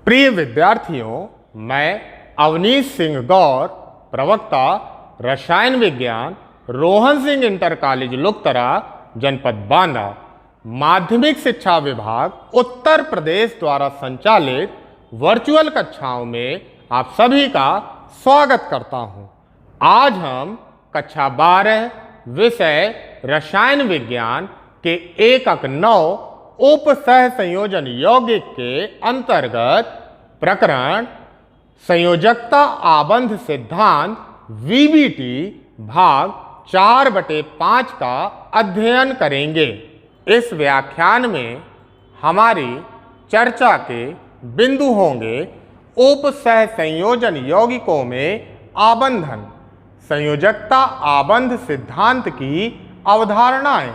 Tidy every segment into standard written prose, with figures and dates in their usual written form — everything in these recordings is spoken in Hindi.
प्रिय विद्यार्थियों, मैं अवनीश सिंह गौर, प्रवक्ता रसायन विज्ञान, रोहन सिंह इंटर कॉलेज लुकतरा, जनपद बांदा, माध्यमिक शिक्षा विभाग उत्तर प्रदेश द्वारा संचालित वर्चुअल कक्षाओं में आप सभी का स्वागत करता हूं। आज हम कक्षा 12 विषय रसायन विज्ञान के एकक 9 उप सह संयोजन यौगिक के अंतर्गत प्रकरण संयोजकता आबंध सिद्धांत वीबीटी भाग 4/5 का अध्ययन करेंगे। इस व्याख्यान में हमारी चर्चा के बिंदु होंगे उप सह संयोजन यौगिकों में आबंधन, संयोजकता आबंध सिद्धांत की अवधारणाएं,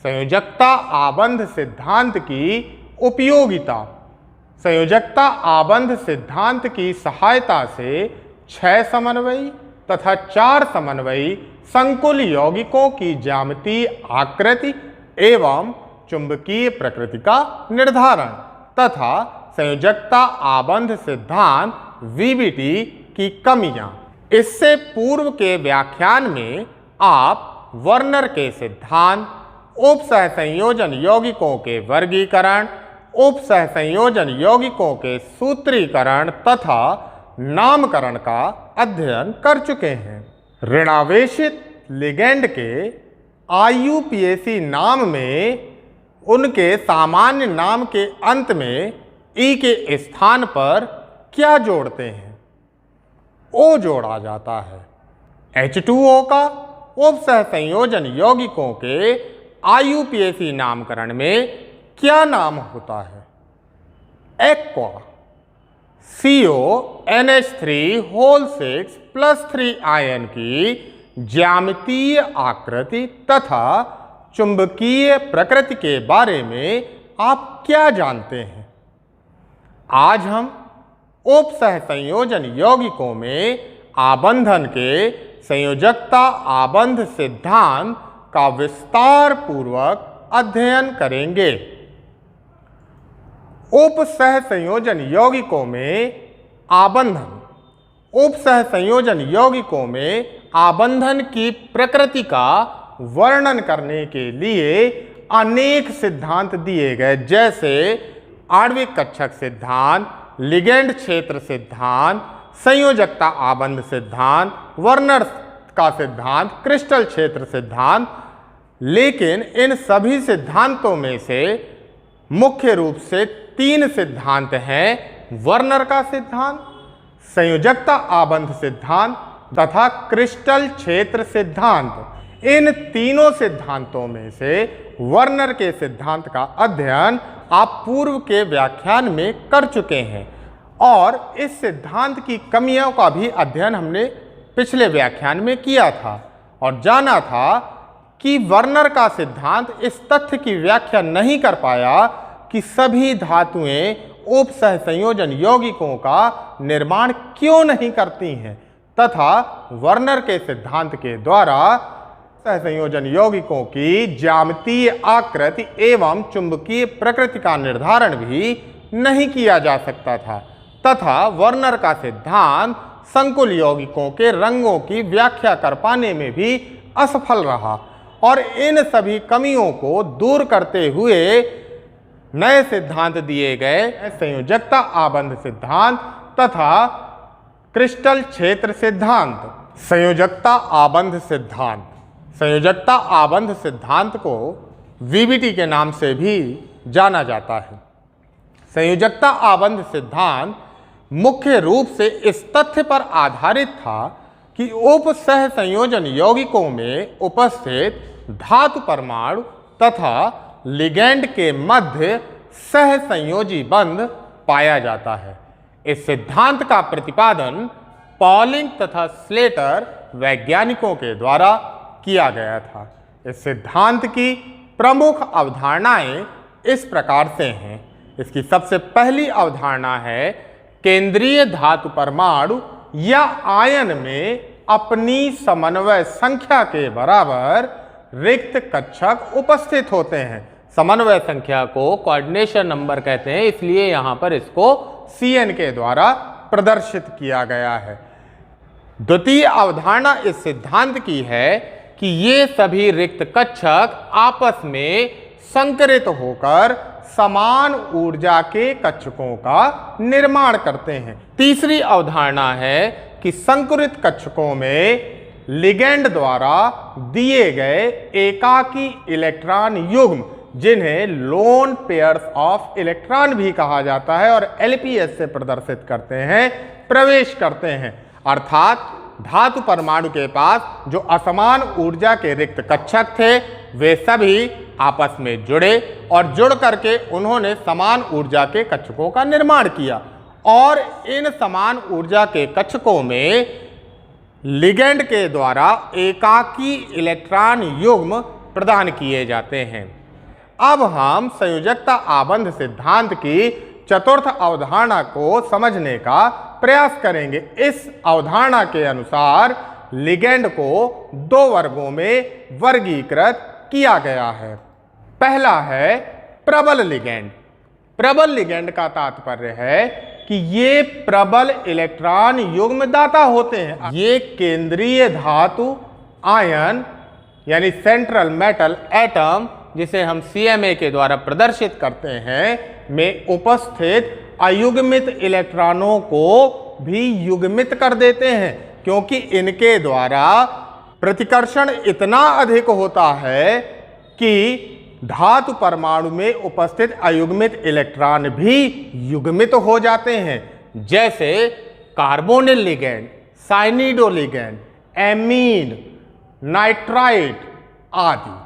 संयोजकता आबंध सिद्धांत की उपयोगिता, संयोजकता आबंध सिद्धांत की सहायता से 6 समन्वयी तथा 4 समन्वयी संकुल यौगिकों की ज्यामितीय आकृति एवं चुंबकीय प्रकृति का निर्धारण तथा संयोजकता आबंध सिद्धांत वीबीटी की कमियां। इससे पूर्व के व्याख्यान में आप वर्नर के सिद्धांत, उप सह संयोजन यौगिकों के वर्गीकरण, उप सह संयोजन यौगिकों के सूत्रीकरण तथा नामकरण का अध्ययन कर चुके हैं। ऋणावेशित लिगेंड के IUPAC नाम में उनके सामान्य नाम के अंत में ई के स्थान पर क्या जोड़ते हैं? O जोड़ा जाता है। H2O का उप सह संयोजन यौगिकों के IUPAC नामकरण में क्या नाम होता है? एक्वा CONH3 आयन की ज्यामितीय आकृति तथा चुंबकीय प्रकृति के बारे में आप क्या जानते हैं? आज हम उप सह संयोजन यौगिकों में आबंधन के संयोजकता आबंध सिद्धांत का विस्तार पूर्वक अध्ययन करेंगे। उप सह संयोजन यौगिकों में आबंधन, उप सह संयोजन यौगिकों में आबंधन की प्रकृति का वर्णन करने के लिए अनेक सिद्धांत दिए गए, जैसे आणविक कक्षक सिद्धांत, लिगेंड क्षेत्र सिद्धांत, संयोजकता आबंध सिद्धांत, वर्नर का सिद्धांत, क्रिस्टल क्षेत्र सिद्धांत। लेकिन इन सभी सिद्धांतों में से मुख्य रूप से 3 सिद्धांत हैं: वर्नर का सिद्धांत, संयोजकता आबंध सिद्धांत तथा क्रिस्टल क्षेत्र सिद्धांत। इन तीनों सिद्धांतों में से वर्नर के सिद्धांत का अध्ययन आप पूर्व के व्याख्यान में कर चुके हैं और इस सिद्धांत की कमियों का भी अध्ययन हमने पिछले व्याख्यान में किया था और जाना था कि वर्नर का सिद्धांत इस तथ्य की व्याख्या नहीं कर पाया कि सभी धातुएं उप सह संयोजन यौगिकों का निर्माण क्यों नहीं करती हैं तथा वर्नर के सिद्धांत के द्वारा सह संयोजन यौगिकों की ज्यामितीय आकृति एवं चुंबकीय प्रकृति का निर्धारण भी नहीं किया जा सकता था तथा वर्नर का सिद्धांत संकुल यौगिकों के रंगों की व्याख्या कर पाने में भी असफल रहा और इन सभी कमियों को दूर करते हुए नए सिद्धांत दिए गए: संयोजकता आबंध सिद्धांत तथा क्रिस्टल क्षेत्र सिद्धांत। संयोजकता आबंध सिद्धांत, संयोजकता आबंध सिद्धांत को वीबीटी के नाम से भी जाना जाता है। संयोजकता आबंध सिद्धांत मुख्य रूप से इस तथ्य पर आधारित था कि उप सह संयोजन यौगिकों में उपस्थित धातु परमाणु तथा लिगेंड के मध्य सह संयोजी बंध पाया जाता है। इस सिद्धांत का प्रतिपादन पॉलिंग तथा स्लेटर वैज्ञानिकों के द्वारा किया गया था। इस सिद्धांत की प्रमुख अवधारणाएं इस प्रकार से हैं। इसकी सबसे पहली अवधारणा है केंद्रीय धातु परमाणु या आयन में अपनी समन्वय संख्या के बराबर रिक्त कक्षक उपस्थित होते हैं। समन्वय संख्या को कोऑर्डिनेशन नंबर कहते हैं, इसलिए यहां पर इसको CN के द्वारा प्रदर्शित किया गया है। द्वितीय अवधारणा इस सिद्धांत की है कि ये सभी रिक्त कक्षक आपस में संकरित होकर समान ऊर्जा के कक्षकों का निर्माण करते हैं। तीसरी अवधारणा है कि संकुरित कक्षकों में लिगेंड द्वारा दिए गए एकाकी इलेक्ट्रॉन युग्म, जिन्हें लोन पेयर्स ऑफ इलेक्ट्रॉन भी कहा जाता है और LPS से प्रदर्शित करते हैं, प्रवेश करते हैं। अर्थात धातु परमाणु के पास जो असमान ऊर्जा के रिक्त कक्षक थे वे सभी आपस में जुड़े और जुड़ करके उन्होंने समान ऊर्जा के कक्षकों का निर्माण किया और इन समान ऊर्जा के कक्षकों में लिगेंड के द्वारा एकाकी इलेक्ट्रॉन युग्म प्रदान किए जाते हैं। अब हम संयोजकता आबंध सिद्धांत की चतुर्थ अवधारणा को समझने का प्रयास करेंगे। इस अवधारणा के अनुसार लिगेंड को दो वर्गों में वर्गीकृत किया गया है। पहला है प्रबल लिगेंड। प्रबल लिगेंड का तात्पर्य है कि ये प्रबल इलेक्ट्रॉन युग्म दाता होते हैं। ये केंद्रीय धातु आयन यानी सेंट्रल मेटल एटम, जिसे हम CMA के द्वारा प्रदर्शित करते हैं, में उपस्थित अयुग्मित इलेक्ट्रॉनों को भी युग्मित कर देते हैं, क्योंकि इनके द्वारा प्रतिकर्षण इतना अधिक होता है कि धातु परमाणु में उपस्थित अयुग्मित इलेक्ट्रॉन भी युग्मित हो जाते हैं, जैसे carbonyl ligand, cyanido ligand, amine, nitrite आदि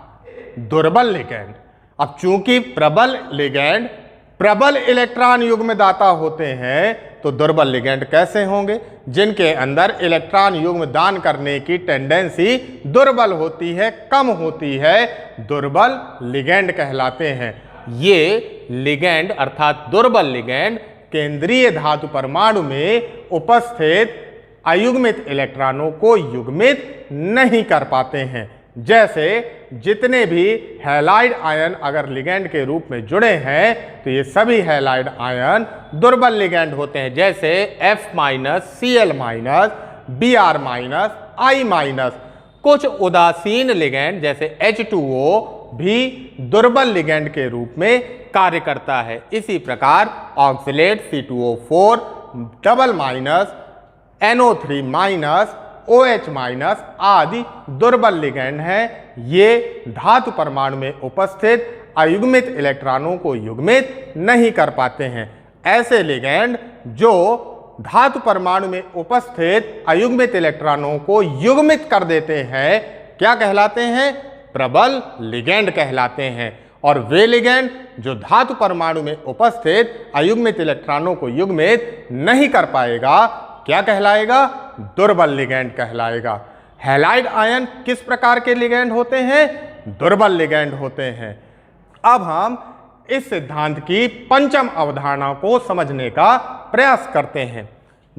दुर्बल लिगेंड। अब चूंकि प्रबल लिगेंड प्रबल इलेक्ट्रॉन युग्म दाता होते हैं, तो दुर्बल लिगेंड कैसे होंगे? जिनके अंदर इलेक्ट्रॉन युग्म दान करने की टेंडेंसी दुर्बल होती है, कम होती है, दुर्बल लिगेंड कहलाते हैं। ये लिगेंड अर्थात दुर्बल लिगेंड केंद्रीय धातु परमाणु में उपस्थित अयुग्मित इलेक्ट्रॉनों को युग्मित नहीं कर पाते हैं। जैसे जितने भी हैलाइड आयन अगर लिगेंड के रूप में जुड़े हैं, तो ये सभी हैलाइड आयन दुर्बल लिगेंड होते हैं, जैसे F-, Cl-, Br-, I-। कुछ उदासीन लिगेंड जैसे H2O भी दुर्बल लिगेंड के रूप में कार्य करता है। इसी प्रकार oxalate C2O4 double minus, NO3- OH- आदि दुर्बल लिगेंड हैं। ये धातु परमाणु में उपस्थित अयुग्मित इलेक्ट्रॉनों को युग्मित नहीं कर पाते हैं। ऐसे लिगेंड जो धातु परमाणु में उपस्थित अयुग्मित इलेक्ट्रॉनों को युग्मित कर देते हैं, क्या कहलाते हैं? प्रबल लिगेंड कहलाते हैं। और वे लिगेंड जो धातु परमाणु में उपस्थित अयुग्मित इलेक्ट्रॉनों को युग्मित नहीं कर पाएगा, क्या कहलाएगा? दुर्बल लिगेंड कहलाएगा। हैलाइड आयन किस प्रकार के लिगेंड होते हैं? दुर्बल लिगेंड होते हैं। अब हम इस सिद्धांत की पंचम अवधारणा को समझने का प्रयास करते हैं।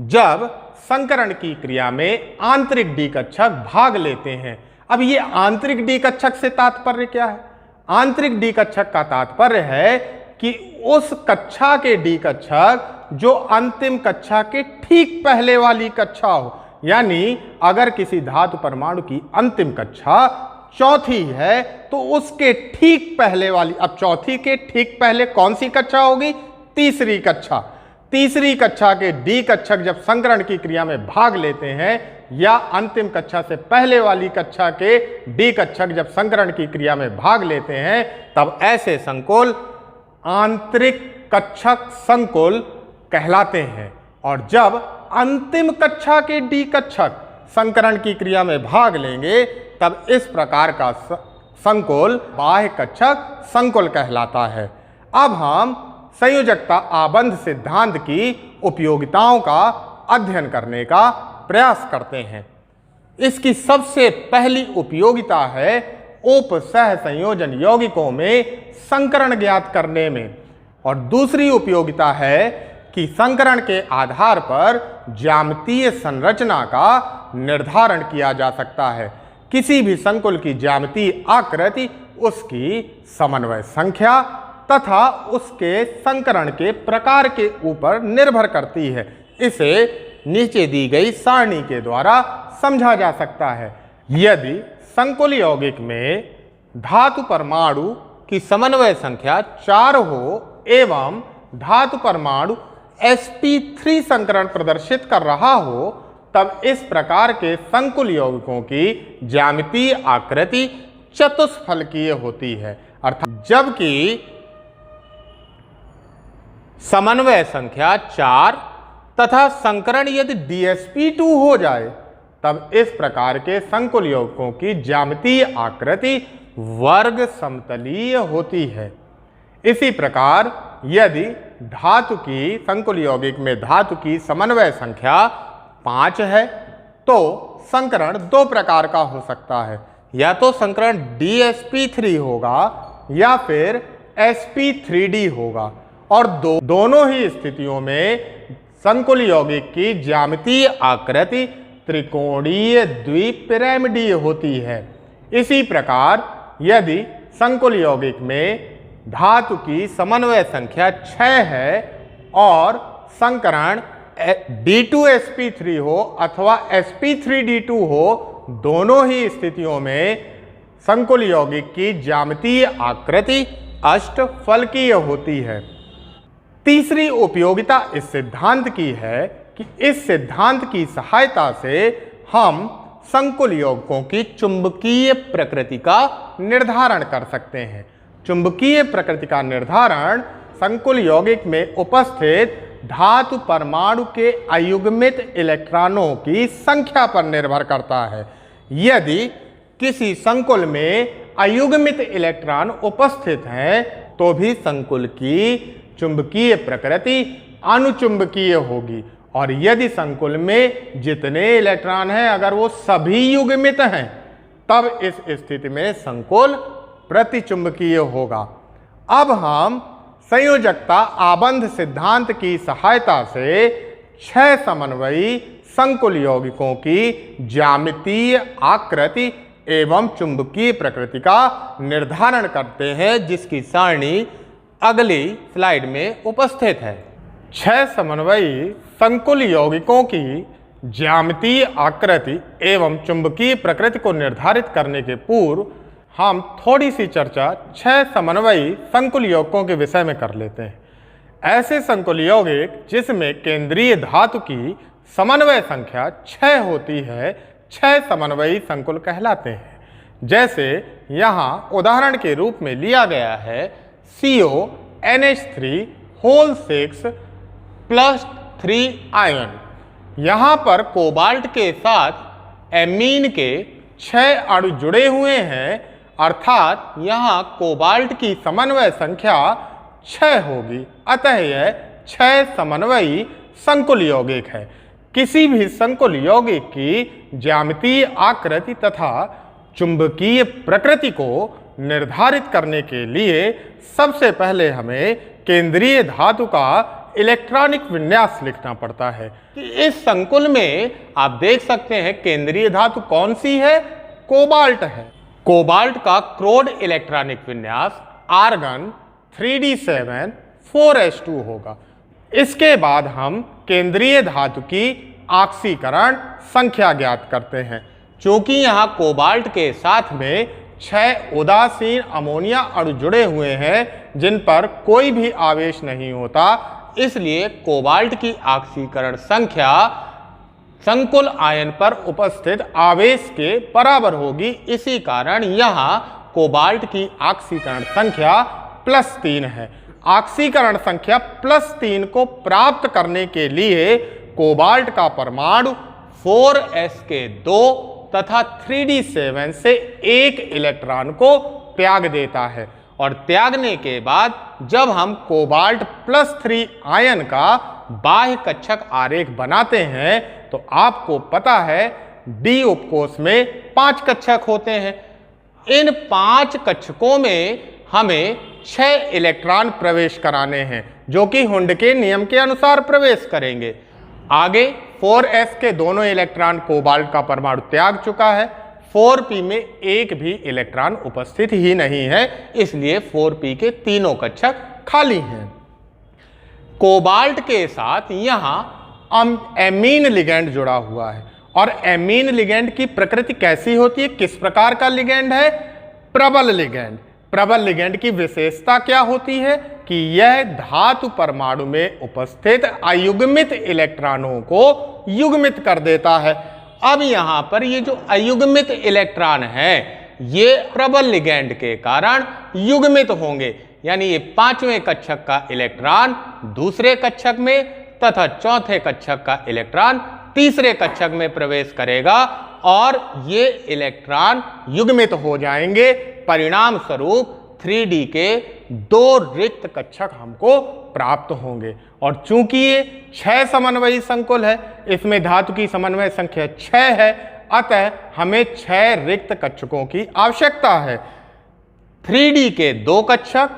जब संकरण की क्रिया में आंतरिक डी कक्षक भाग लेते हैं। अब ये आंतरिक डी कक्षक से तात्पर्य क्या है? आंतरिक डी कक्षक का तात्पर्य है कि उस कक्षा के डी कक्षक जो अंतिम कक्षा के ठीक पहले वाली कक्षा हो। यानी अगर किसी धातु परमाणु की अंतिम कक्षा चौथी है, तो उसके ठीक पहले वाली, अब चौथी के ठीक पहले कौन सी कक्षा होगी? तीसरी कक्षा। तीसरी कक्षा के डी कक्षक जब संकरण की क्रिया में भाग लेते हैं, या अंतिम कक्षा से पहले वाली कक्षा के डी कक्षक जब संकरण की क्रिया में भाग लेते हैं, तब ऐसे संकुल आंतरिक कक्षक संकुल कहलाते हैं। और जब अंतिम कक्षा के डी कक्षक संकरण की क्रिया में भाग लेंगे, तब इस प्रकार का संकुल बाह्य कक्षक संकुल कहलाता है। अब हम संयोजकता आबंध सिद्धांत की उपयोगिताओं का अध्ययन करने का प्रयास करते हैं। इसकी सबसे पहली उपयोगिता है उप सह संयोजन यौगिकों में संकरण ज्ञात करने में, और दूसरी उपयोगिता है कि संकरण के आधार पर ज्यामितीय संरचना का निर्धारण किया जा सकता है। किसी भी संकुल की ज्यामितीय आकृति उसकी समन्वय संख्या तथा उसके संकरण के प्रकार के ऊपर निर्भर करती है। इसे नीचे दी गई सारणी के द्वारा समझा जा सकता है। यदि संकुल यौगिक में धातु परमाणु की समन्वय संख्या 4 हो एवं धातु परमाणु sp3 संकरण प्रदर्शित कर रहा हो, तब इस प्रकार के संकुल यौगिकों की ज्यामितीय आकृति चतुष्फलकीय होती है। अर्थात जबकि समन्वय संख्या 4 तथा संकरण यदि dsp2 हो जाए, तब इस प्रकार के संकुल यौगिकों की ज्यामितीय आकृति वर्ग समतलीय होती है। इसी प्रकार यदि धातु की संकुल यौगिक में धातु की समन्वय संख्या 5 है, तो संकरण 2 प्रकार का हो सकता है। या तो संकरण dsp3 होगा या फिर sp3d होगा, और दोनों ही स्थितियों में संकुल यौगिक की ज्यामितीय आकृति त्रिकोणीय द्विपिरामिडीय होती है। इसी प्रकार यदि संकुल यौगिक में धातु की समन्वय संख्या 6 है और संकरण d2sp3 हो अथवा sp3d2 हो, दोनों ही स्थितियों में संकुल यौगिक की ज्यामितीय आकृति अष्टफलकीय होती है। तीसरी उपयोगिता इस सिद्धांत की है कि इस सिद्धांत की सहायता से हम संकुल यौगिकों की चुंबकीय प्रकृति का निर्धारण कर सकते हैं। चुंबकीय प्रकृति का निर्धारण संकुल यौगिक में उपस्थित धातु परमाणु के अयुग्मित इलेक्ट्रॉनों की संख्या पर निर्भर करता है। यदि किसी संकुल में अयुग्मित इलेक्ट्रॉन उपस्थित हैं, तो भी संकुल की चुंबकीय प्रकृति अनुचुंबकीय होगी, और यदि संकुल में जितने इलेक्ट्रॉन हैं अगर वो सभी युग्मित हैं, तब इस स्थिति में संकुल प्रतिचुंबकीय होगा। अब हम संयोजकता आबंध सिद्धांत की सहायता से 6 समन्वयी संकुल यौगिकों की ज्यामितीय आकृति एवं चुंबकीय प्रकृति का निर्धारण करते हैं, जिसकी सारणी अगली स्लाइड में उपस्थित है। 6 समन्वयी संकुल यौगिकों की ज्यामितीय आकृति एवं चुंबकीय प्रकृति को निर्धारित करने के पूर्व हम थोड़ी सी चर्चा 6 समन्वयी संकुल यौगिकों के विषय में कर लेते हैं। ऐसे संकुल यौगिक जिसमें केंद्रीय धातु की समन्वय संख्या 6 होती है, 6 समन्वयी संकुल कहलाते हैं। जैसे यहाँ उदाहरण के रूप में लिया गया है CONH3(6+3 आयन। यहाँ पर कोबाल्ट के साथ एमीन के 6 अणु जुड़े हुए हैं, अर्थात यहाँ कोबाल्ट की समन्वय संख्या 6 होगी। अतः यह 6 समन्वयी संकुल यौगिक है। किसी भी संकुल यौगिक की ज्यामितीय आकृति तथा चुंबकीय प्रकृति को निर्धारित करने के लिए सबसे पहले हमें केंद्रीय धातु का इलेक्ट्रॉनिक विन्यास लिखना पड़ता है। इस संकुल में आप देख सकते हैं केंद्रीय धातु कौन सी है? कोबाल्ट है। कोबाल्ट का क्रोड इलेक्ट्रॉनिक विन्यास आर्गन 3d7 4s2 होगा। इसके बाद हम केंद्रीय धातु की ऑक्सीकरण संख्या ज्ञात करते हैं। चूंकि यहाँ कोबाल्ट के साथ में 6 उदासीन अमोनिया अणु जुड़े हुए हैं जिन पर कोई भी आवेश नहीं होता, इसलिए कोबाल्ट की ऑक्सीकरण संख्या संकुल आयन पर उपस्थित आवेश के बराबर होगी। इसी कारण यहाँ कोबाल्ट की ऑक्सीकरण संख्या +3 है। ऑक्सीकरण संख्या +3 को प्राप्त करने के लिए कोबाल्ट का परमाणु 4s2 तथा 3d7 से 1 इलेक्ट्रॉन को त्याग देता है, और त्यागने के बाद जब हम कोबाल्ट +3 आयन का बाह्य कक्षक आरेख बनाते हैं तो आपको पता है डी उपकोष में 5 कक्षक होते हैं। इन 5 कक्षकों में हमें 6 इलेक्ट्रॉन प्रवेश कराने हैं, जो कि हुंड के नियम के अनुसार प्रवेश करेंगे। आगे 4s के दोनों इलेक्ट्रॉन कोबाल्ट का परमाणु त्याग चुका है। 4p में एक भी इलेक्ट्रॉन उपस्थित ही नहीं है, इसलिए 4p के तीनों कक्षक खाली हैं। कोबाल्ट के साथ यहां एमीन लिगैंड जुड़ा हुआ है, और एमीन लिगैंड की प्रकृति कैसी होती है, किस प्रकार का लिगैंड है, प्रबल लिगैंड। प्रबल लिगैंड की विशेषता क्या होती है कि यह धातु परमाणु में उपस्थित अयुग्मित इलेक्ट्रॉनों को युग्मित कर देता है। अब यहां पर ये जो अयुग्मित इलेक्ट्रॉन है ये प्रबल लिगैंड के कारण युग्मित होंगे, यानी ये पांचवें कक्षक का इलेक्ट्रॉन दूसरे कक्षक में तथा चौथे कक्षक का इलेक्ट्रॉन तीसरे कक्षक में प्रवेश करेगा और ये इलेक्ट्रॉन युग्मित हो जाएंगे। परिणाम स्वरूप 3D के 2 रिक्त कक्षक हमको प्राप्त होंगे। और चूंकि ये 6 समन्वयी संकुल है, इसमें धातु की समन्वय संख्या 6 है, अतः हमें 6 रिक्त कक्षकों की आवश्यकता है। 3D के 2 कक्षक,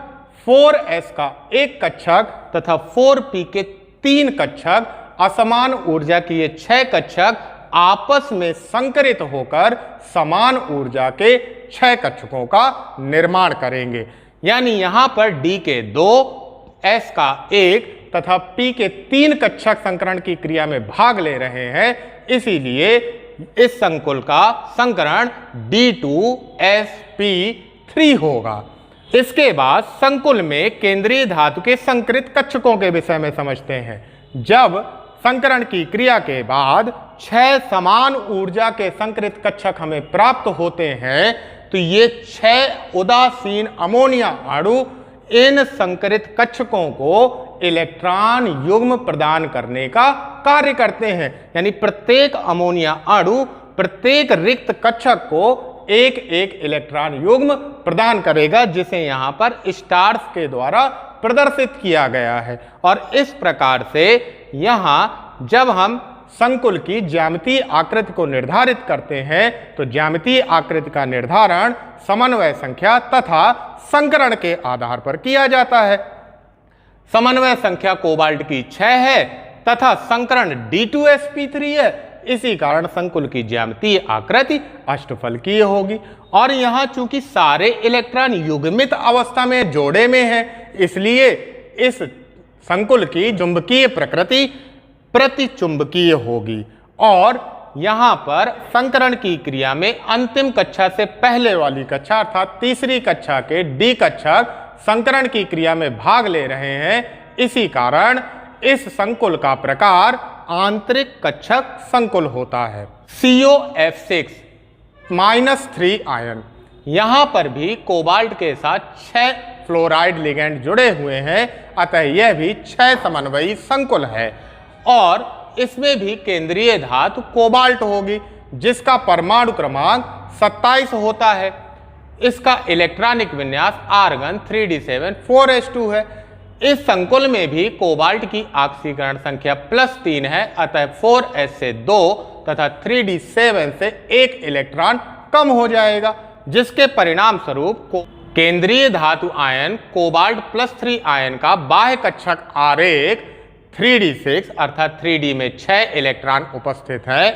4s का 1 कक्षक तथा 4p के 3 कक्षक, असमान ऊर्जा की ये 6 कक्षक आपस में संकरित होकर समान ऊर्जा के 6 कक्षकों का निर्माण करेंगे। यानी यहां पर D के 2, S का 1 तथा P के 3 कक्षक संकरण की क्रिया में भाग ले रहे हैं, इसीलिए इस संकुल का संकरण D2sp3 होगा। इसके बाद संकुल में केंद्रीय धातु के संकृत कक्षकों के विषय में समझते हैं। जब संकरण की क्रिया के बाद 6 समान ऊर्जा के संकृत कक्षक हमें प्राप्त होते हैं, तो ये 6 उदासीन अमोनिया अणु इन संकरित कक्षकों को इलेक्ट्रॉन युग्म प्रदान करने का कार्य करते हैं। यानी प्रत्येक अमोनिया अणु प्रत्येक रिक्त कक्षक को एक एक इलेक्ट्रॉन युग्म प्रदान करेगा, जिसे यहां पर स्टार्स के द्वारा प्रदर्शित किया गया है। और इस प्रकार से यहां जब हम संकुल की ज्यामितीय आकृति को निर्धारित करते हैं तो ज्यामितीय आकृति का निर्धारण समन्वय संख्या तथा संकरण के आधार पर किया जाता है। समन्वय संख्या कोबाल्ट की 6 है तथा संकरण D2sp3 है, इसी कारण संकुल की ज्यामितीय आकृति अष्टफलकीय होगी। और यहां चूंकि सारे इलेक्ट्रॉन युग्मित अवस्था में जोड़े में है, इसलिए इस संकुल की चुंबकीय प्रकृति प्रतिचुंबकीय होगी। और यहां पर संकरण की क्रिया में अंतिम कक्षा से पहले वाली कक्षा अर्थात तीसरी कक्षा के D कक्षक संकरण की क्रिया में भाग ले रहे हैं, इसी कारण इस संकुल का प्रकार आंतरिक कक्षक संकुल होता है। COF6 -3 आयन, यहां पर भी कोबाल्ट के साथ 6 फ्लोराइड लिगैंड जुड़े हुए हैं, अतः यह भी 6 समन्वयी संकुल है। और इसमें भी केंद्रीय धातु कोबाल्ट होगी, जिसका परमाणु क्रमांक 27 होता है। इसका इलेक्ट्रॉनिक विन्यास आर्गन 3d7 4s2 है। इस संकुल में भी कोबाल्ट की ऑक्सीकरण संख्या +3 है, अतः 4s से 2 तथा 3d7 से 1 इलेक्ट्रॉन कम हो जाएगा, जिसके परिणाम स्वरूप केंद्रीय धातु आयन कोबाल्ट +3 आयन का बाह्य कक्षक आरेख 3d6 अर्थात 3d में 6 इलेक्ट्रॉन उपस्थित है,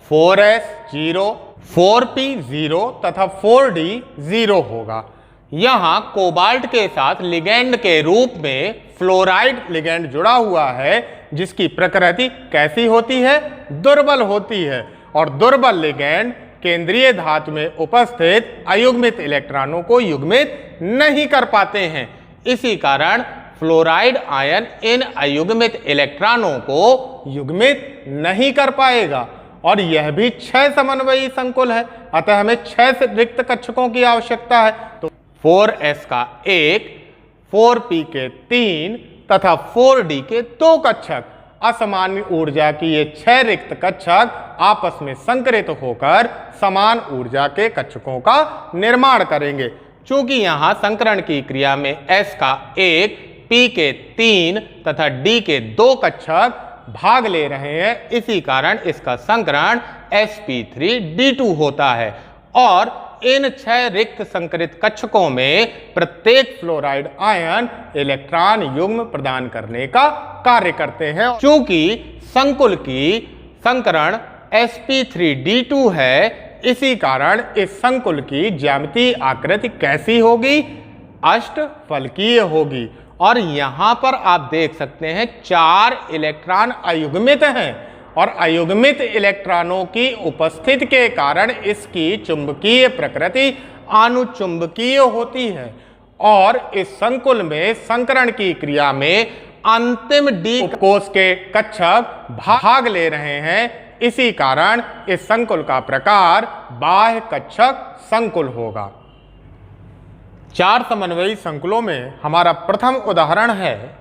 4s 0, 4p 0 तथा 4d 0 होगा। यहां कोबाल्ट के साथ लिगैंड के रूप में फ्लोराइड लिगैंड जुड़ा हुआ है, जिसकी प्रकृति कैसी होती है, दुर्बल होती है। और दुर्बल लिगैंड केंद्रीय धातु में उपस्थित अयुग्मित इलेक्ट्रॉनों को युग्मित नहीं कर पाते हैं, इसी कारण फ्लोराइड आयन इन अयुग्मित इलेक्ट्रॉनों को युग्मित नहीं कर पाएगा। और यह भी 6 समन्वयी संकुल है, अतः हमें 6 रिक्त कक्षकों की आवश्यकता है। तो 4s का 1, 4p के 3 तथा 4d के 2 कक्षक असमान ऊर्जा की ये 6 रिक्त कक्षक आपस में संकरित होकर समान ऊर्जा के कक्षकों का निर्माण करेंगे। चूंकि यहां संकरण की क्रिया में s का 1, p के 3 तथा d के 2 कक्षक भाग ले रहे हैं, इसी कारण इसका संकरण sp3d2 होता है। और इन 6 रिक्त संकरित कक्षकों में प्रत्येक फ्लोराइड आयन इलेक्ट्रॉन युग्म प्रदान करने का कार्य करते हैं। चूंकि संकुल की संकरण sp3d2 है, इसी कारण इस संकुल की ज्यामितीय आकृति कैसी होगी? अष्टफलकीय होगी। और यहां पर आप देख सकते हैं 4 इलेक्ट्रॉन अयुग्मित हैं और अयुग्मित इलेक्ट्रॉनों की उपस्थिति के कारण इसकी चुंबकीय प्रकृति अनुचुंबकीय होती है और इस संकुल में संकरण की क्रिया में अंतिम डी कोष के कक्षक भाग ले रहे हैं। इसी कारण इस संकुल का प्रकार बाह्य कक्षक संकुल होगा। 4 समन्वयी संकुलों में हमारा प्रथम उदाहरण है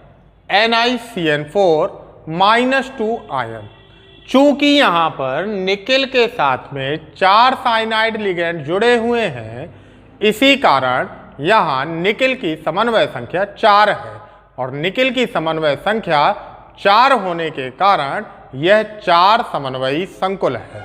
NiCN4-2 आयन। चूंकि यहां पर निकेल के साथ में 4 साइनाइड लिगेंड जुड़े हुए हैं, इसी कारण यहां निकेल की समन्वय संख्या 4 है और निकेल की समन्वय संख्या 4 होने के कारण यह 4 समन्वयी संकुल है।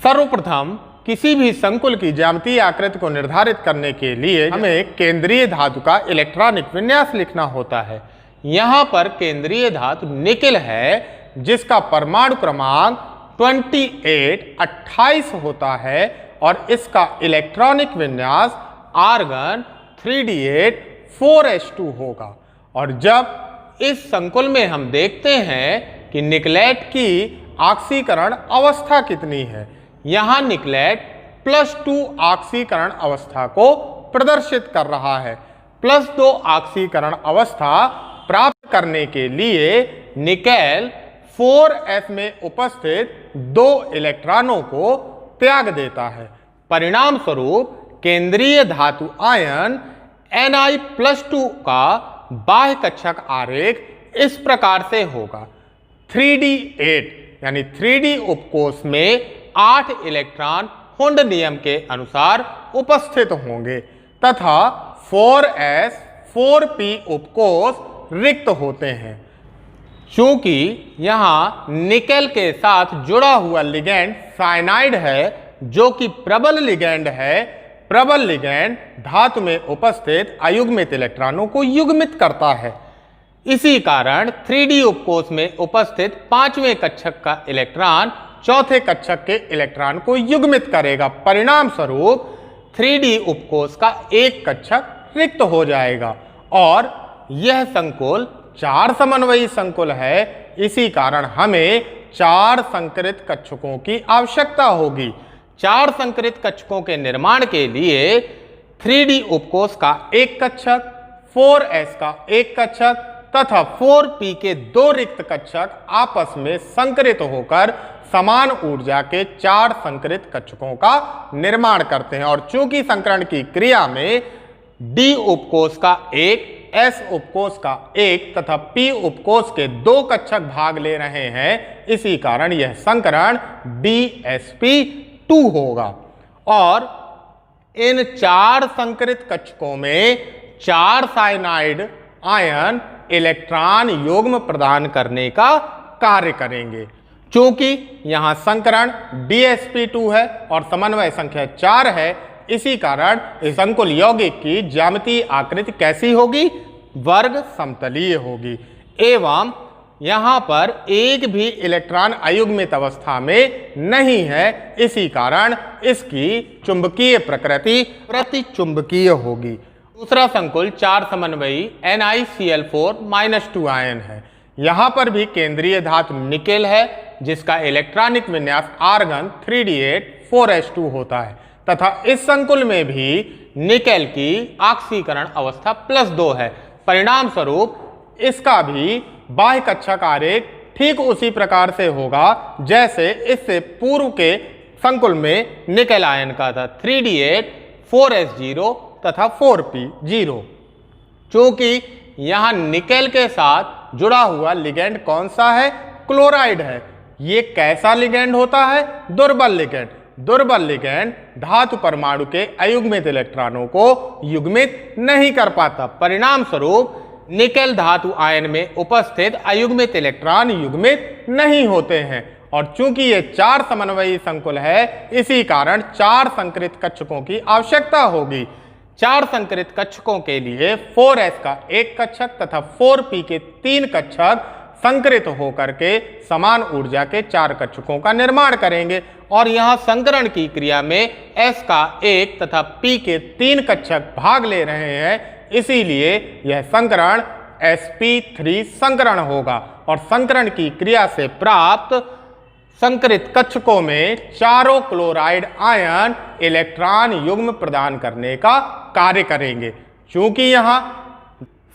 सर्वप्रथम किसी भी संकुल की ज्यामितीय आकृति को निर्धारित करने के लिए हमें केंद्रीय धातु का इलेक्ट्रॉनिक विन्यास लिखना होता है। यहां पर केंद्रीय धातु निकेल है जिसका परमाणु क्रमांक 28 होता है और इसका इलेक्ट्रॉनिक विन्यास आर्गन 3d8 4s2 होगा। और जब इस संकुल में हम देखते हैं कि निकलेट की ऑक्सीकरण अवस्था कितनी है, यहां निकलेट +2 ऑक्सीकरण अवस्था को प्रदर्शित कर रहा है। +2 ऑक्सीकरण अवस्था प्राप्त करने के लिए निकेल 4s में उपस्थित 2 इलेक्ट्रॉनों को त्याग देता है। परिणाम स्वरूप केंद्रीय धातु आयन Ni+2 का बाह्य कक्षक आरेख इस प्रकार से होगा। 3d8 यानी 3d उपकोष में 8 इलेक्ट्रॉन हुंड नियम के अनुसार उपस्थित होंगे तथा 4s 4p उपकोष रिक्त होते हैं। चूंकि यहां निकेल के साथ जुड़ा हुआ लिगेंड साइनाइड है जो कि प्रबल लिगेंड है, प्रबल लिगेंड धातु में उपस्थित अयुग्मित इलेक्ट्रॉनों को युग्मित करता है। इसी कारण 3d उपकोष में उपस्थित 5वें कक्षक का इलेक्ट्रॉन चौथे कक्षक के इलेक्ट्रॉन को युग्मित करेगा। परिणाम स्वरूप 3d उपकोष का एक कक्षक रिक्त हो जाएगा और यह संकुल 4 समन्वयी संकुल है। इसी कारण हमें 4 संकरित कक्षकों की आवश्यकता होगी। 4 संकरित कक्षकों के निर्माण के लिए 3d उपकोष का एक कक्षक, 4s का एक कक्षक तथा 4p के 2 रिक्त कक्षक आपस में संकरित होकर समान ऊर्जा के 4 संकरित कक्षकों का निर्माण करते हैं। और चूंकि संकरण की क्रिया में d उपकोष का एक, s उपकोष का एक तथा p उपकोष के 2 कक्षक भाग ले रहे हैं, इसी कारण यह संकरण dsp2 होगा। और इन 4 संकरित कक्षकों में 4 साइनाइड आयन इलेक्ट्रॉन युग्म प्रदान करने का कार्य करेंगे। चूंकि यहां संकरण dsp2 है और समन्वय संख्या 4 है, इसी कारण इस संकुल यौगिक की ज्यामितीय आकृति कैसी होगी? वर्ग समतलीय होगी एवं यहां पर एक भी इलेक्ट्रॉन अयुग्मित अवस्था में नहीं है। इसी कारण इसकी चुंबकीय प्रकृति प्रतिचुंबकीय होगी। दूसरा संकुल 4 समन्वयी NiCl4-2 आयन है। यहां पर भी केंद्रीय धातु निकेल है जिसका इलेक्ट्रॉनिक विन्यास आर्गन 3d8 4s2 होता है तथा इस संकुल में भी निकेल की ऑक्सीकरण अवस्था +2 है। परिणाम स्वरूप इसका भी बाह्य कक्षक आरेख ठीक उसी प्रकार से होगा जैसे इससे पूर्व के संकुल में निकेल आयन का था, 3d8 4s0 तथा 4p0। चूंकि यहां निकेल के साथ जुड़ा हुआ लिगेंड कौन सा है? क्लोराइड है। ये कैसा लिगेंड होता है? दुर्बल लिगेंड। दुर्बल लिगेंड धातु परमाणु के अयुग्मित इलेक्ट्रॉनों को युग्मित नहीं कर पाता। परिणाम स्वरूप निकेल धातु आयन में उपस्थित अयुग्मित इलेक्ट्रॉन युग्मित नहीं होते हैं। और चूंकि ये 4 समन्वयी संकुल है, इसी कारण 4 संकरित कक्षकों की आवश्यकता होगी। 4 संकरित कक्षकों के लिए 4s का एक कक्षक तथा 4p के 3 कक्षक संकरित होकर के समान ऊर्जा के 4 कक्षकों का निर्माण करेंगे और यहाँ संकरण की क्रिया में S का 1 तथा P के 3 कक्षक भाग ले रहे हैं, इसीलिए यह संकरण sp3 संकरण होगा और संकरण की क्रिया से प्राप्त संकरित कक्षकों में चारों क्लोराइड आयन इलेक्ट्रॉन युग्म प्रदान करने का कार्य करेंगे। चूंकि यहाँ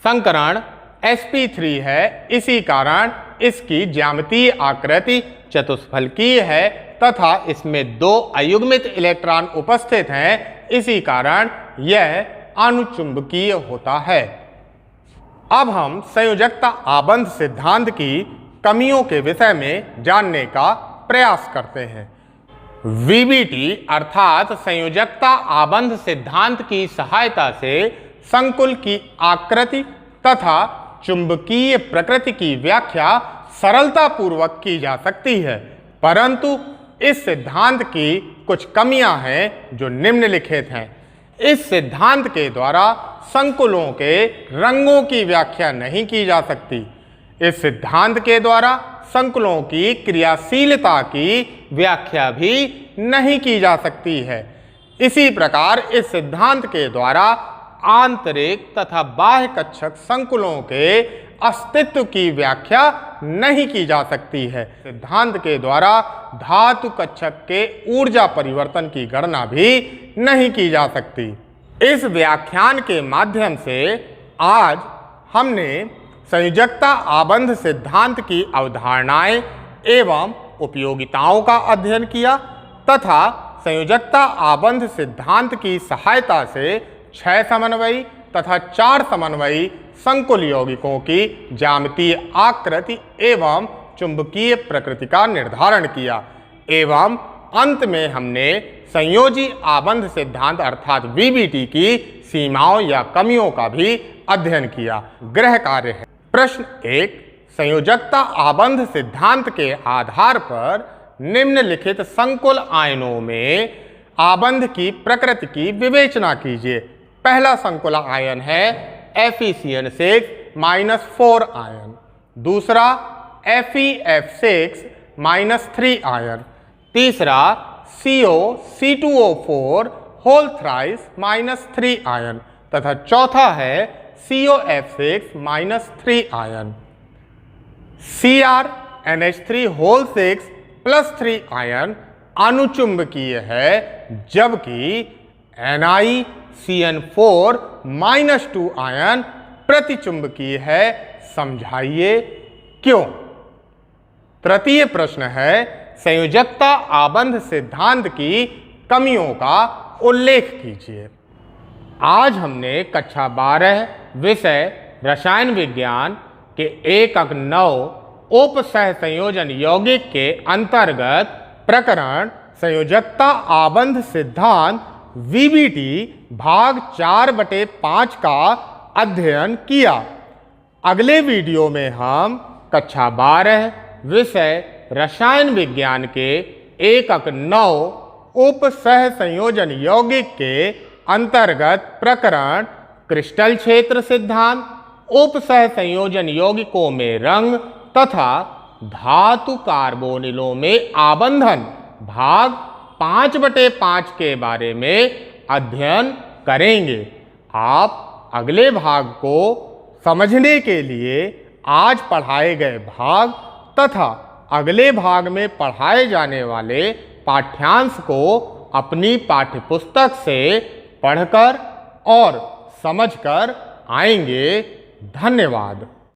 संकरण sp3 है, इसी कारण इसकी ज्यामितीय आकृति चतुष्फलकीय है तथा इसमें 2 अयुग्मित इलेक्ट्रॉन उपस्थित हैं, इसी कारण यह अनुचुंबकीय होता है। अब हम संयोजकता आबंध सिद्धांत की कमियों के विषय में जानने का प्रयास करते हैं। VBT अर्थात संयोजकता आबंध सिद्धांत की सहायता से संकुल की आकृति तथा चुंबकीय प्रकृति की व्याख्या सरलता पूर्वक की जा सकती है, परंतु इस सिद्धांत की कुछ कमियां हैं जो निम्नलिखित हैं। इस सिद्धांत के द्वारा संकुलों के रंगों की व्याख्या नहीं की जा सकती। इस सिद्धांत के द्वारा संकुलों की क्रियाशीलता की व्याख्या भी नहीं की जा सकती है। इसी प्रकार इस सिद्धांत के द्वारा आंतरिक तथा बाह्य कक्षक संकुलों के अस्तित्व की व्याख्या नहीं की जा सकती है। सिद्धांत के द्वारा धातु कक्षक के ऊर्जा परिवर्तन की गणना भी नहीं की जा सकती। इस व्याख्यान के माध्यम से आज हमने संयोजकता आबंध सिद्धांत की अवधारणाएं एवं उपयोगिताओं का अध्ययन किया तथा संयोजकता आबंध सिद्धांत की सहायता से 6 समन्वयी तथा 4 समन्वयी संकुल यौगिकों की ज्यामितीय आकृति एवं चुंबकीय प्रकृति का निर्धारण किया एवं अंत में हमने संयोजी आबंध सिद्धांत अर्थात VBT की सीमाओं या कमियों का भी अध्ययन किया। गृह कार्य है। प्रश्न 1, संयोजकता आबंध सिद्धांत के आधार पर निम्नलिखित संकुल आयनों में आबंध की प्रकृति की विवेचना कीजिए। पहला संकुल आयन है FeCN6-4 आयन, दूसरा FeF6-3 आयन, तीसरा COC2O4 3 तथा चौथा है COF6-3 आयन। CrNH3 आयन अनुचुंबकीय है, जबकि NiCN4-2 आयन प्रतिचुंबकीय है। समझाइए क्यों। तृतीय प्रश्न है संयोजकता आबंध सिद्धांत की कमियों का उल्लेख कीजिए। आज हमने कक्षा 12 विषय रसायन विज्ञान के 1-9 उप सहसंयोजन यौगिक के अंतर्गत प्रकरण संयोजकता आबंध सिद्धांत VBT भाग 4/5 का अध्ययन किया। अगले वीडियो में हम कक्षा 12 विषय रसायन विज्ञान के 1-9 उप सहसंयोजन यौगिक के अंतर्गत प्रकरण क्रिस्टल क्षेत्र सिद्धांत, उप सहसंयोजन यौगिकों में रंग तथा धातु कार्बोनिलों में आबंधन भाग 5/5 के बारे में अध्ययन करेंगे। आप अगले भाग को समझने के लिए आज पढ़ाए गए भाग तथा अगले भाग में पढ़ाए जाने वाले पाठ्यांश को अपनी पाठ्यपुस्तक से पढ़कर और समझकर आएंगे। धन्यवाद।